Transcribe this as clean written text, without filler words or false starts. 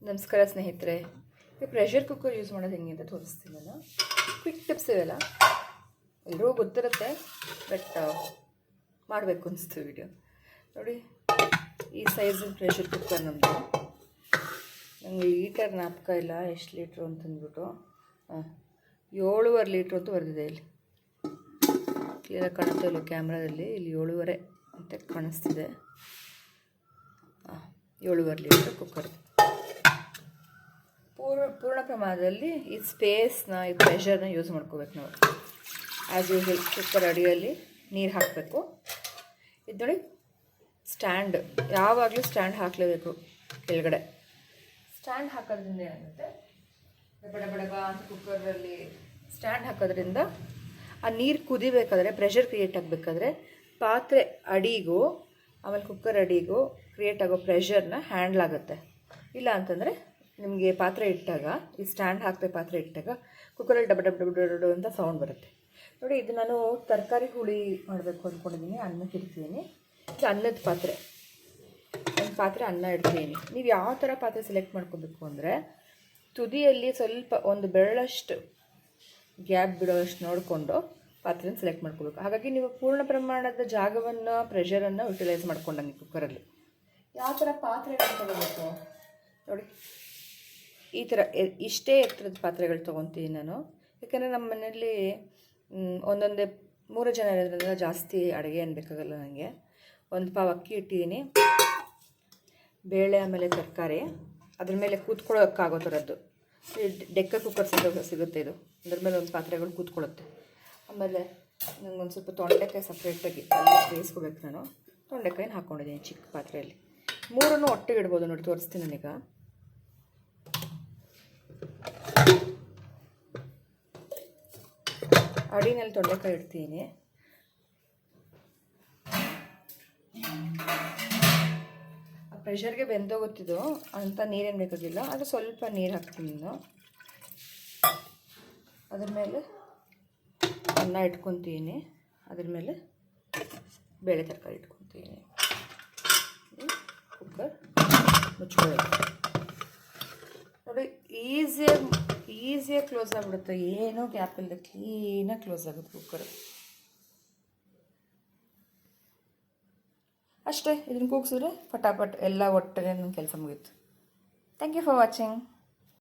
ನಮಸ್ಕಾರ ಸ್ನೇಹಿತರೆ. ಈ ಪ್ರೆಷರ್ ಕುಕ್ಕರ್ ಯೂಸ್ ಮಾಡೋದು ಹೆಂಗೆ ಅಂತ ತೋರಿಸ್ತೀನಿ ನಾನು. ಕ್ವಿಕ್ ಟಿಪ್ಸ್ ಇವೆಲ್ಲ ಎಲ್ಲರೂ ಗೊತ್ತಿರುತ್ತೆ, ಬಟ್ ಮಾಡಬೇಕು ಅನಿಸ್ತು ವಿಡಿಯೋ ನೋಡಿ. ಈ ಸೈಜಿನ ಪ್ರೆಷರ್ ಕುಕ್ಕರ್ ನಮ್ಮದು. ನನಗೆ ಲೀಟರ್ ಜ್ಞಾಪಕ ಇಲ್ಲ ಎಷ್ಟು ಲೀಟ್ರು ಅಂತಂದ್ಬಿಟ್ಟು. 7.5 ಲೀಟ್ರ್ ಅಂತ ಬರೆದಿದೆ ಇಲ್ಲಿ. ಕ್ಲಿಯರಾಗಿ ಕಾಣುತ್ತೆ ಇಲ್ಲ ಕ್ಯಾಮ್ರಾದಲ್ಲಿ? ಇಲ್ಲಿ 7.5 ಅಂತ ಕಾಣಿಸ್ತಿದೆ. 7.5 ಲೀಟ್ರ್ ಕುಕ್ಕರ್. ಪೂರ್ಣ ಪ್ರಮಾಣದಲ್ಲಿ ಈ ಸ್ಪೇಸ್ನ, ಈ ಪ್ರೆಷರ್ನ ಯೂಸ್ ಮಾಡ್ಕೋಬೇಕು ನಾವು. ಆ್ಯಸ್ ಯೂಶಲ್ ಕುಕ್ಕರ್ ಅಡಿಯಲ್ಲಿ ನೀರು ಹಾಕಬೇಕು. ಇದು ನೋಡಿ, ಸ್ಟ್ಯಾಂಡ್, ಯಾವಾಗಲೂ ಸ್ಟ್ಯಾಂಡ್ ಹಾಕಲೇಬೇಕು ಕೆಳಗಡೆ. ಸ್ಟ್ಯಾಂಡ್ ಹಾಕೋದ್ರಿಂದ ಏನಾಗುತ್ತೆ, ಬಡಬಡಬ ಅಂತ ಕುಕ್ಕರಲ್ಲಿ ಸ್ಟ್ಯಾಂಡ್ ಹಾಕೋದ್ರಿಂದ ಆ ನೀರು ಕುದಿಬೇಕಾದ್ರೆ, ಪ್ರೆಷರ್ ಕ್ರಿಯೇಟ್ ಆಗಬೇಕಾದ್ರೆ ಪಾತ್ರೆ ಅಡಿಗೂ ಆಮೇಲೆ ಕುಕ್ಕರ್ ಅಡಿಗೂ ಕ್ರಿಯೇಟ್ ಆಗೋ ಪ್ರೆಷರ್ನ ಹ್ಯಾಂಡ್ಲ್ ಆಗುತ್ತೆ. ಇಲ್ಲ ಅಂತಂದರೆ ನಿಮಗೆ ಪಾತ್ರೆ ಇಟ್ಟಾಗ, ಈ ಸ್ಟ್ಯಾಂಡ್ ಹಾಕದೆ ಪಾತ್ರೆ ಇಟ್ಟಾಗ ಕುಕ್ಕರಲ್ಲಿ ಡಬ ಡಬ ಡಬ ಡಬ ಅಂತ ಸೌಂಡ್ ಬರುತ್ತೆ ನೋಡಿ. ಇದು ನಾನು ತರಕಾರಿ ಹುಳಿ ಮಾಡಬೇಕು ಅಂದ್ಕೊಂಡಿದ್ದೀನಿ. ಅನ್ನಕ್ಕೆ ಇಡ್ತೀನಿ. ಇದು ಅನ್ನದ ಪಾತ್ರೆ, ಒಂದು ಪಾತ್ರೆ ಅನ್ನ ಇಡ್ತೀನಿ. ನೀವು ಯಾವ ಥರ ಪಾತ್ರೆ ಸೆಲೆಕ್ಟ್ ಮಾಡ್ಕೋಬೇಕು ಅಂದರೆ, ತುದಿಯಲ್ಲಿ ಸ್ವಲ್ಪ ಒಂದು ಬೆರಳಷ್ಟು ಗ್ಯಾಪ್ ಬಿಡೋಷ್ಟು ನೋಡಿಕೊಂಡು ಪಾತ್ರೆನ ಸೆಲೆಕ್ಟ್ ಮಾಡ್ಕೋಬೇಕು. ಹಾಗಾಗಿ ನೀವು ಪೂರ್ಣ ಪ್ರಮಾಣದ ಜಾಗವನ್ನು, ಪ್ರೆಷರನ್ನು ಯುಟಿಲೈಸ್ ಮಾಡ್ಕೊಂಡಂಗೆ ಕುಕ್ಕರಲ್ಲಿ. ಯಾವ ಥರ ಪಾತ್ರೆಗಳನ್ನ ತಗೋಬೇಕು ನೋಡಿ, ಈ ಥರ ಇಷ್ಟೇ ಎತ್ತರದ ಪಾತ್ರೆಗಳು ತೊಗೊತೀನಿ ನಾನು. ಯಾಕೆಂದರೆ ನಮ್ಮ ಮನೆಯಲ್ಲಿ ಒಂದೊಂದೇ 3 ಜನ ಇರೋದ್ರಿಂದ ಜಾಸ್ತಿ ಅಡುಗೆ ಏನು ಬೇಕಾಗಲ್ಲ ನನಗೆ. ಒಂದು ಪಾವ್ ಅಕ್ಕಿ ಇಟ್ಟಿದ್ದೀನಿ, ಬೇಳೆ ಆಮೇಲೆ ತರಕಾರಿ, ಅದ್ರ ಮೇಲೆ ಕೂತ್ಕೊಳ್ಳೋಕ್ಕಾಗೋ ಥರದ್ದು ಡೆಕ್ಕ ಕುಕ್ಕರ್ ಸಿಗುತ್ತೆ. ಇದು ಅದ್ರ ಮೇಲೆ ಒಂದು ಪಾತ್ರೆಗಳು ಕೂತ್ಕೊಳ್ಳುತ್ತೆ. ಆಮೇಲೆ ನನಗೊಂದು ಸ್ವಲ್ಪ ತೊಂಡೆಕಾಯಿ ಸಪ್ರೇಟಾಗಿ ಅಲ್ಲಿ ಬೇಯಿಸ್ಕೋಬೇಕು ನಾನು. ತೊಂಡೆಕಾಯಿನ ಹಾಕ್ಕೊಂಡಿದ್ದೀನಿ ಚಿಕ್ಕ ಪಾತ್ರೆಯಲ್ಲಿ. 3 ಒಟ್ಟಿಗೆ ಇಡ್ಬೋದು ನೋಡಿ, ತೋರಿಸ್ತೀನಿ ನಾನೀಗ. ಅಡಿನಲ್ಲಿ ತೊಂಡೆಕಾಯಿ ಇಡ್ತೀನಿ. ಪ್ರೆಷರ್ಗೆ ಬೆಂದೋಗುತ್ತಿದ್ದು ಅಂತ ನೀರೇನು ಬೇಕಾಗಿಲ್ಲ. ಅದು ಸ್ವಲ್ಪ ನೀರು ಹಾಕ್ತೀನಿ ನಾನು. ಅದ್ರ ಮೇಲೆ ಅನ್ನ ಇಟ್ಕೊತೀನಿ, ಅದ್ರ ಮೇಲೆ ಬೇಳೆ ತರಕಾರಿ ಇಟ್ಕೊತೀನಿ. ಕುಕ್ಕರ್ ಮುಚ್ಕೊಳ್ಳೋದು ನೋಡಿ, ಈಸಿಯಾಗಿ ಕ್ಲೋಸ್ ಆಗಿಬಿಡುತ್ತೆ. ಏನೂ ಗ್ಯಾಪ್ ಇಲ್ಲದೆ ಕ್ಲೀನಾಗಿ ಕ್ಲೋಸ್ ಆಗುತ್ತೆ ಕುಕ್ಕರ್. ಅಷ್ಟೇ, ಇದನ್ನು ಕೂಗಿಸಿದ್ರೆ ಫಟಾಫಟ್ ಎಲ್ಲ ಒಟ್ಟಿಗೆ ನನ್ನ ಕೆಲಸ ಮುಗೀತು. Thank you for watching.